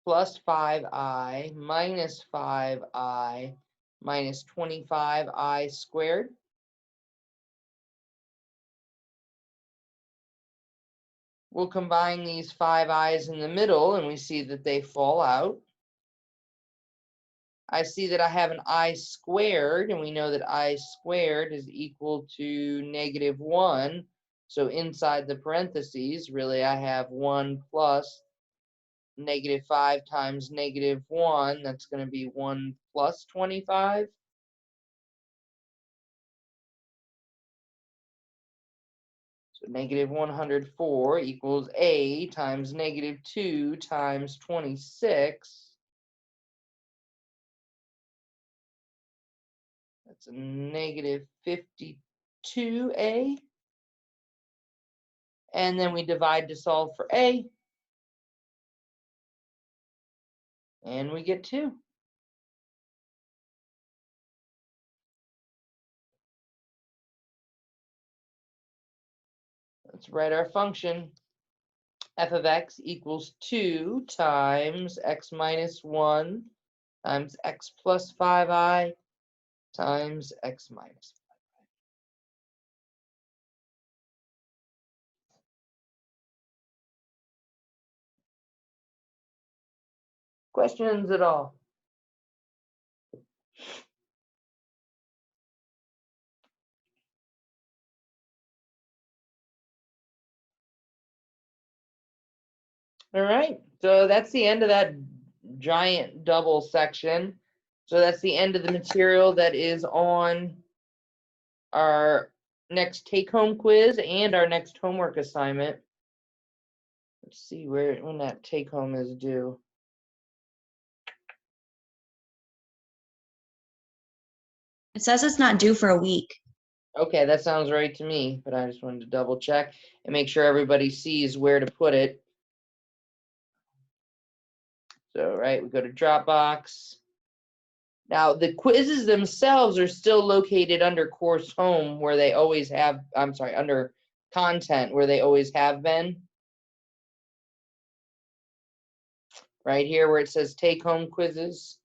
plus 5i minus 5i minus 25i squared. we'll combine these 5 i's in the middle and we see that they fall out. I see that I have an I squared, and we know that I squared is equal to -1. So inside the parentheses, really, I have 1 plus -5 times -1. That's going to be 1 plus 25. So -104 equals A times -2 times 26. That's a -52A. And then we divide to solve for A. And we get 2. Let's write our function. F of x equals 2 times x minus 1 times x plus 5i times x minus 5i. Questions at all? All right, so that's the end of that giant double section. So that's the end of the material that is on our next take-home quiz and our next homework assignment. Let's see when that take-home is due. It says it's not due for a week. Okay, that sounds right to me, but I just wanted to double check and make sure everybody sees where to put it. So, right, we go to Dropbox. Now, the quizzes themselves are still located under course home where they always have, I'm sorry, under content where they always have been. Right here where it says take home quizzes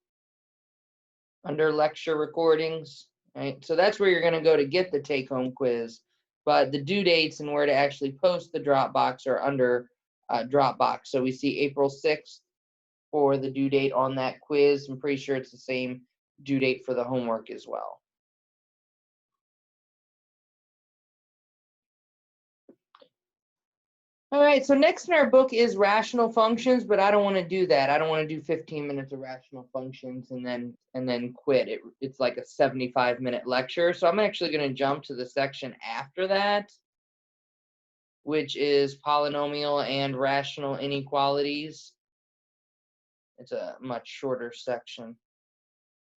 under lecture recordings, right? So that's where you're going to go to get the take home quiz. But the due dates and where to actually post the Dropbox are under Dropbox. So we see April 6th for the due date on that quiz. I'm pretty sure it's the same due date for the homework as well. All right, so next in our book is rational functions, but I don't want to do that. I don't want to do 15 minutes of rational functions and then quit. It's like a 75-minute lecture. So I'm actually going to jump to the section after that, which is polynomial and rational inequalities. It's a much shorter section,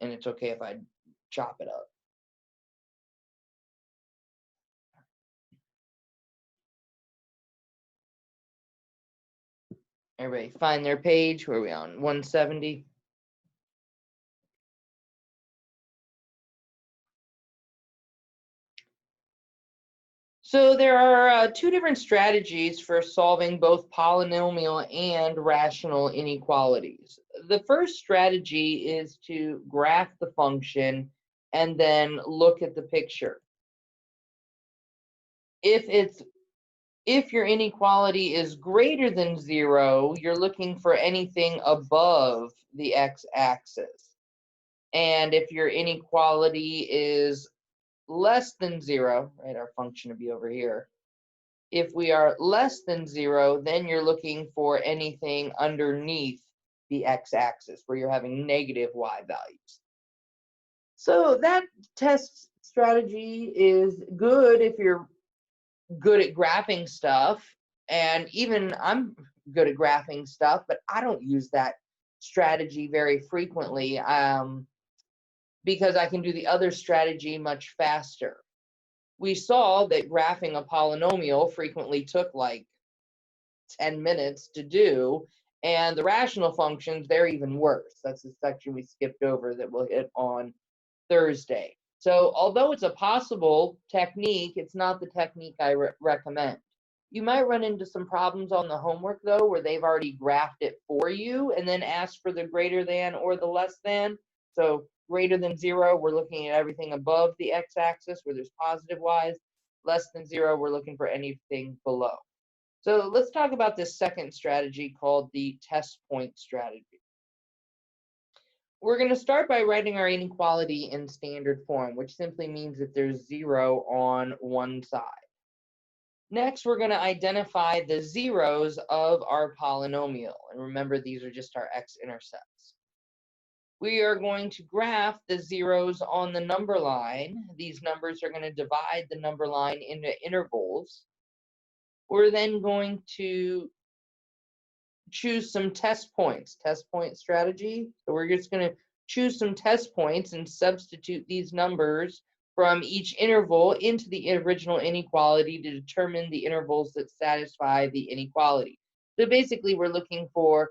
and it's okay if I chop it up. Everybody find their page. Where are we on? 170. So there are 2 different strategies for solving both polynomial and rational inequalities. The first strategy is to graph the function and then look at the picture. If your inequality is greater than 0, you're looking for anything above the x-axis. And if your inequality is less than 0, right, our function would be over here. If we are less than 0, then you're looking for anything underneath the x-axis where you're having negative y values. So that test strategy is good if you're good at graphing stuff, and even I'm good at graphing stuff, but I don't use that strategy very frequently because I can do the other strategy much faster. We saw that graphing a polynomial frequently took like 10 minutes to do, and the rational functions, they're even worse. That's the section we skipped over that we'll hit on Thursday. So although it's a possible technique, it's not the technique I recommend. You might run into some problems on the homework, though, where they've already graphed it for you and then asked for the greater than or the less than. So greater than 0, we're looking at everything above the x-axis where there's positive y's. Less than 0, we're looking for anything below. So let's talk about this second strategy called the test point strategy. We're going to start by writing our inequality in standard form, which simply means that there's 0 on one side. Next, we're going to identify the zeros of our polynomial. And remember, these are just our x-intercepts. We are going to graph the zeros on the number line. These numbers are going to divide the number line into intervals. We're then going to choose some test points, test point strategy. So we're just going to choose some test points and substitute these numbers from each interval into the original inequality to determine the intervals that satisfy the inequality. So basically, we're looking for,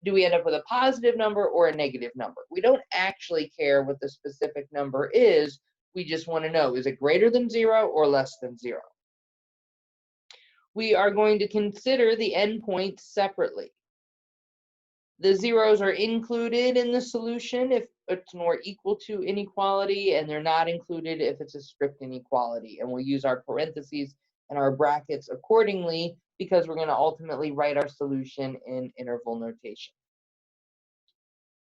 do we end up with a positive number or a negative number? We don't actually care what the specific number is. We just want to know, is it greater than 0 or less than 0? We are going to consider the endpoints separately. The zeros are included in the solution if it's more equal to inequality, and they're not included if it's a strict inequality. And we'll use our parentheses and our brackets accordingly because we're going to ultimately write our solution in interval notation.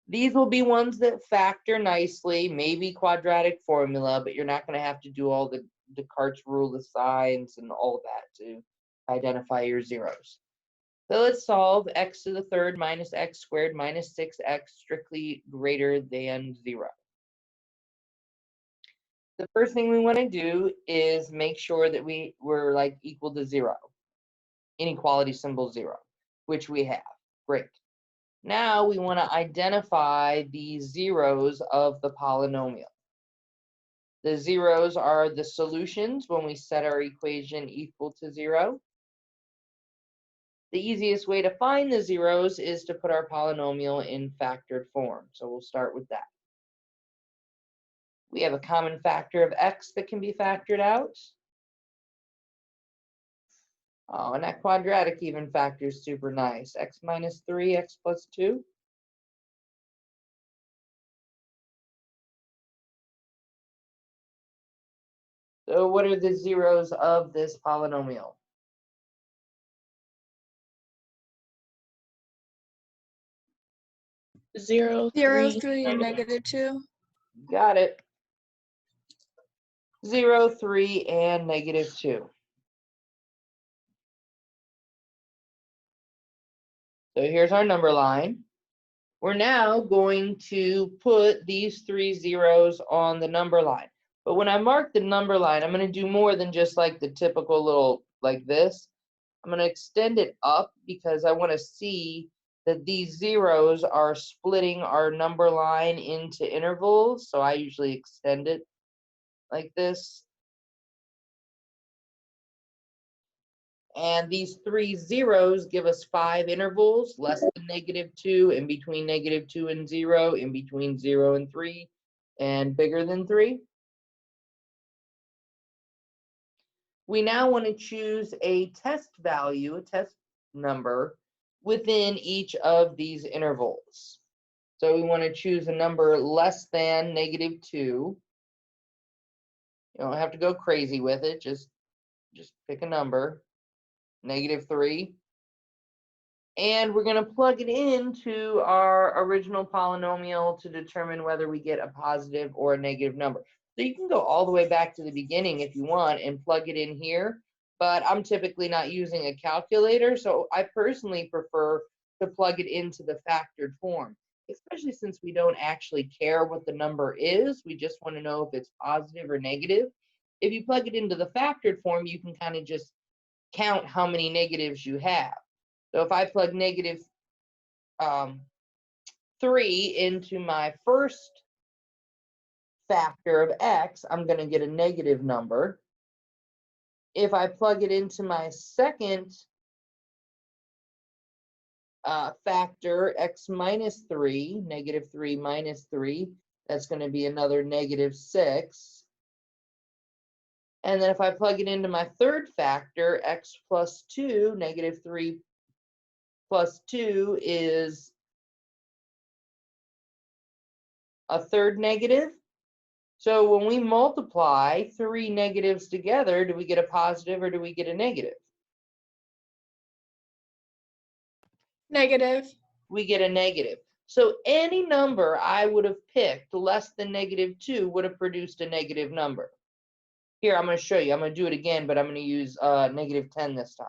These will be ones that factor nicely, maybe quadratic formula, but you're not going to have to do all the Descartes rule of signs and all of that to identify your zeros. So let's solve x to the third minus x squared minus 6x strictly greater than 0. The first thing we want to do is make sure that we're like equal to 0. Inequality symbol 0, which we have. Great. Now we want to identify the zeros of the polynomial. The zeros are the solutions when we set our equation equal to 0. The easiest way to find the zeros is to put our polynomial in factored form. So we'll start with that. We have a common factor of x that can be factored out. Oh, and that quadratic even factor is super nice. X minus 3, x plus 2. So what are the zeros of this polynomial? 0, 0, 3, 3, and negative 2. Got it. 0, 3, and negative 2. So here's our number line. We're now going to put these 3 zeros on the number line. But when I mark the number line, I'm going to do more than just like the typical little like this. I'm going to extend it up because I want to see that these zeros are splitting our number line into intervals. So I usually extend it like this. And these 3 zeros give us 5 intervals, less than negative 2, in between negative 2 and 0, in between 0 and 3, and bigger than 3. We now want to choose a test value, a test number, within each of these intervals. So we want to choose a number less than negative 2. You don't have to go crazy with it, just pick a number. Negative 3. And we're going to plug it into our original polynomial to determine whether we get a positive or a negative number. So you can go all the way back to the beginning if you want and plug it in here, but I'm typically not using a calculator, so I personally prefer to plug it into the factored form, especially since we don't actually care what the number is. We just want to know if it's positive or negative. If you plug it into the factored form, you can kind of just count how many negatives you have. So if I plug negative 3 into my first factor of x, I'm going to get a negative number. If I plug it into my second factor, x minus 3, negative 3 minus 3, that's going to be another negative 6. And then if I plug it into my third factor, x plus 2, negative 3 plus 2 is a third negative. So when we multiply 3 negatives together, do we get a positive or do we get a negative? Negative. We get a negative. So any number I would have picked less than -2 would have produced a negative number. Here, I'm going to show you. I'm going to do it again, but I'm going to use -10 this time.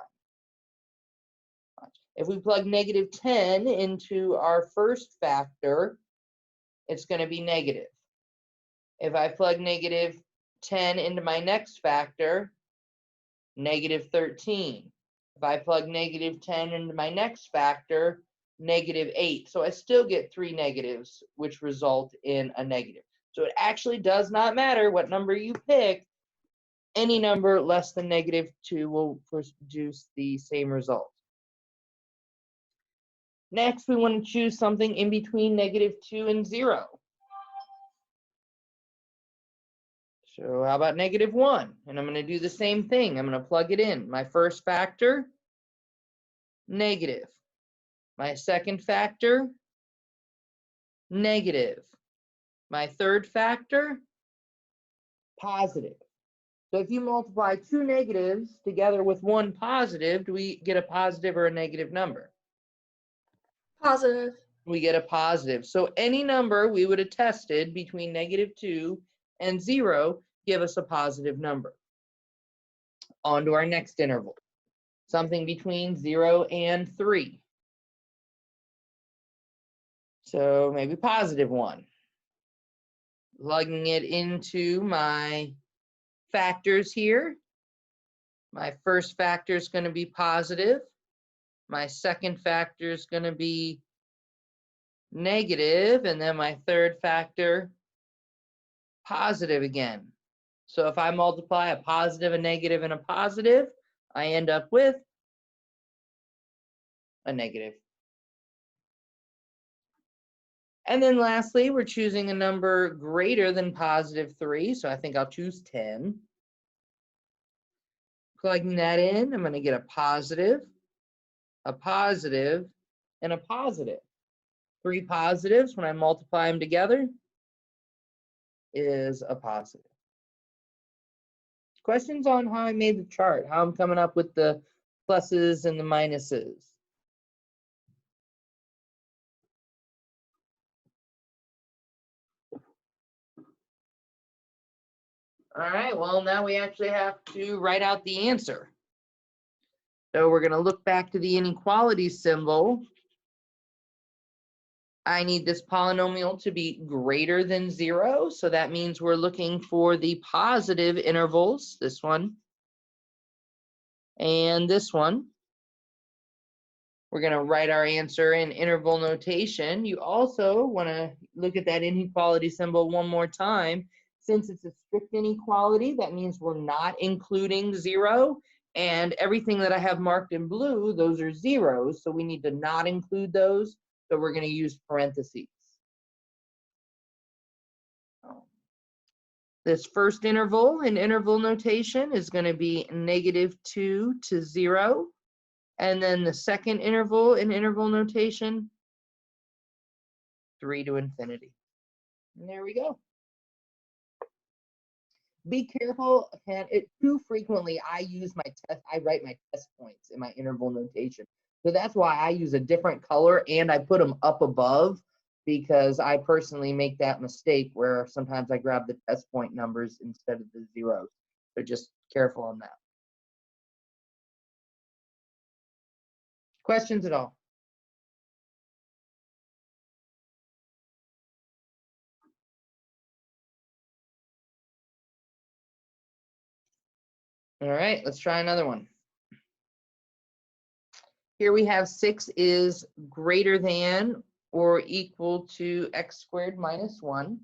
If we plug -10 into our first factor, it's going to be negative. If I plug -10 into my next factor, -13. If I plug -10 into my next factor, -8. So I still get 3 negatives, which result in a negative. So it actually does not matter what number you pick. Any number less than -2 will produce the same result. Next, we want to choose something in between -2 and 0. So how about -1? And I'm going to do the same thing. I'm going to plug it in. My first factor, negative. My second factor, negative. My third factor, positive. So if you multiply 2 negatives together with 1 positive, do we get a positive or a negative number? Positive. We get a positive. So any number we would have tested between -2 and 0 give us a positive number. On to our next interval. Something between 0 and 3. So maybe +1. Plugging it into my factors here. My first factor is going to be positive. My second factor is going to be negative, and then my third factor, positive again. So if I multiply a positive, a negative, and a positive, I end up with a negative. And then lastly, we're choosing a number greater than +3, so I think I'll choose 10. Plugging that in, I'm going to get a positive, and a positive. 3 positives, when I multiply them together, is a positive. Questions on how I made the chart, how I'm coming up with the pluses and the minuses? All right, well, now we actually have to write out the answer. So we're going to look back to the inequality symbol. I need this polynomial to be greater than 0. So that means we're looking for the positive intervals, this one and this one. We're going to write our answer in interval notation. You also want to look at that inequality symbol one more time. Since it's a strict inequality, that means we're not including 0. And everything that I have marked in blue, those are zeros. So we need to not include those. So we're going to use parentheses. This first interval in interval notation is going to be -2 to 0. And then the second interval in interval notation, 3 to infinity. And there we go. Be careful, too frequently I write my test points in my interval notation. So that's why I use a different color and I put them up above, because I personally make that mistake where sometimes I grab the test point numbers instead of the zeros. So just careful on that. Questions at all? All right, let's try another one. Here we have 6 is greater than or equal to x² - 1.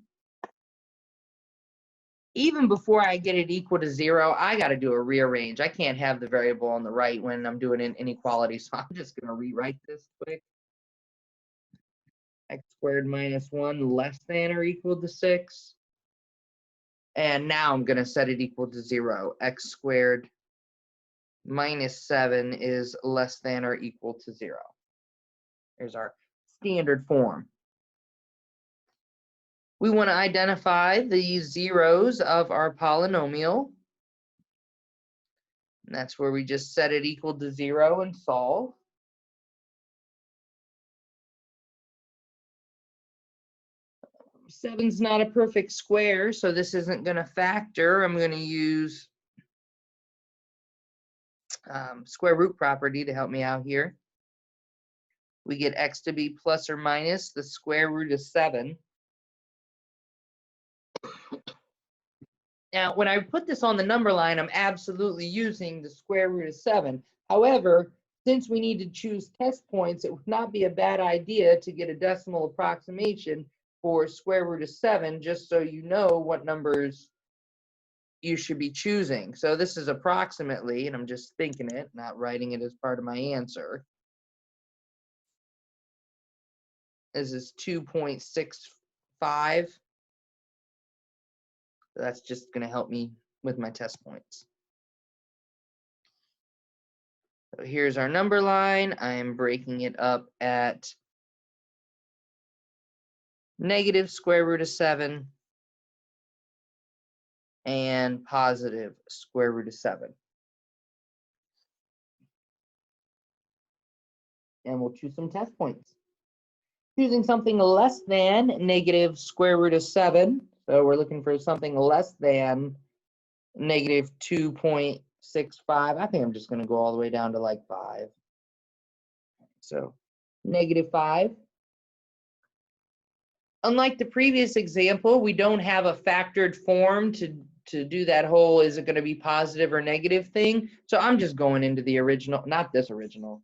Even before I get it equal to 0, I got to do a rearrange. I can't have the variable on the right when I'm doing an inequality, so I'm just going to rewrite this quick. x² - 1 less than or equal to 6. And now I'm going to set it equal to 0. x² - 7 is less than or equal to 0. Here's our standard form. We want to identify the zeros of our polynomial. And that's where we just set it equal to 0 and solve. 7's not a perfect square, so this isn't going to factor. I'm going to use square root property to help me out here. We get x to be plus or minus the square root of 7. Now, when I put this on the number line, I'm absolutely using the square root of 7. However, since we need to choose test points, it would not be a bad idea to get a decimal approximation for square root of 7, just so you know what numbers you should be choosing. So this is approximately, and I'm just thinking it, not writing it as part of my answer. This is 2.65. That's just going to help me with my test points. So here's our number line. I am breaking it up at negative square root of 7 and positive square root of 7. And we'll choose some test points. Choosing something less than negative square root of 7. So we're looking for something less than negative 2.65. I think I'm just going to go all the way down to like 5. So negative 5. Unlike the previous example, we don't have a factored form to do that whole is it going to be positive or negative thing. So I'm just going into the original, not this original.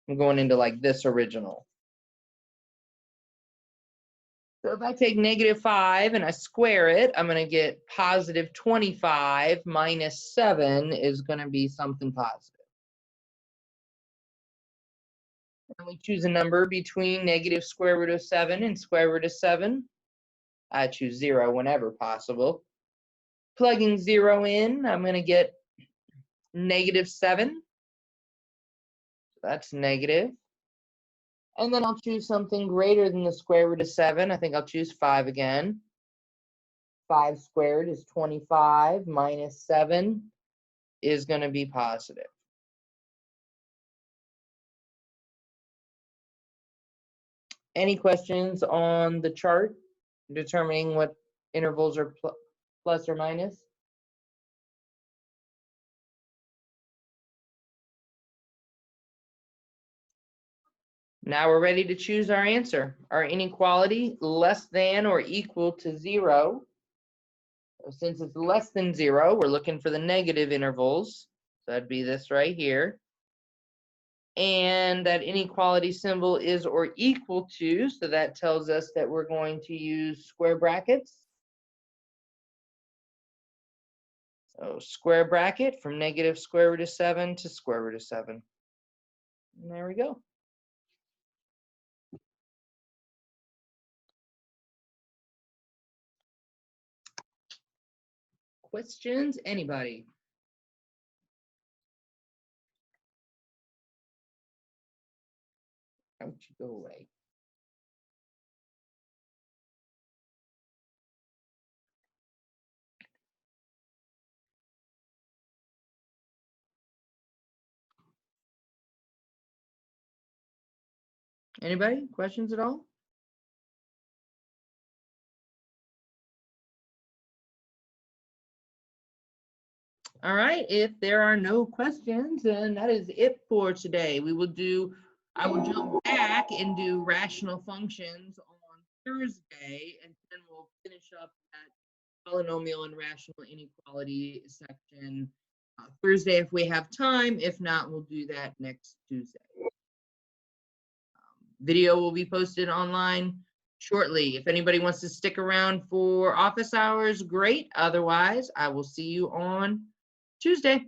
I'm going into like this original. So if I take negative 5 and I square it, I'm going to get positive 25 minus 7 is going to be something positive. And we choose a number between negative square root of 7 and square root of 7. I choose 0 whenever possible. Plugging 0 in, I'm going to get negative 7. That's negative. And then I'll choose something greater than the square root of 7. I think I'll choose 5 again. 5 squared is 25 minus 7 is going to be positive. Any questions on the chart determining what intervals are plus or minus? Now we're ready to choose our answer. Our inequality less than or equal to 0. So since it's less than 0, we're looking for the negative intervals. So that'd be this right here. And that inequality symbol is or equal to, so that tells us that we're going to use square brackets. So square bracket from negative square root of 7 to square root of 7. And there we go. Questions? Anybody? How would you go away? Anybody? Questions at all? All right, if there are no questions, then that is it for today. I will jump back and do rational functions on Thursday, and then we'll finish up that polynomial and rational inequality section Thursday if we have time. If not, we'll do that next Tuesday. Video will be posted online shortly. If anybody wants to stick around for office hours, great. Otherwise, I will see you on Tuesday.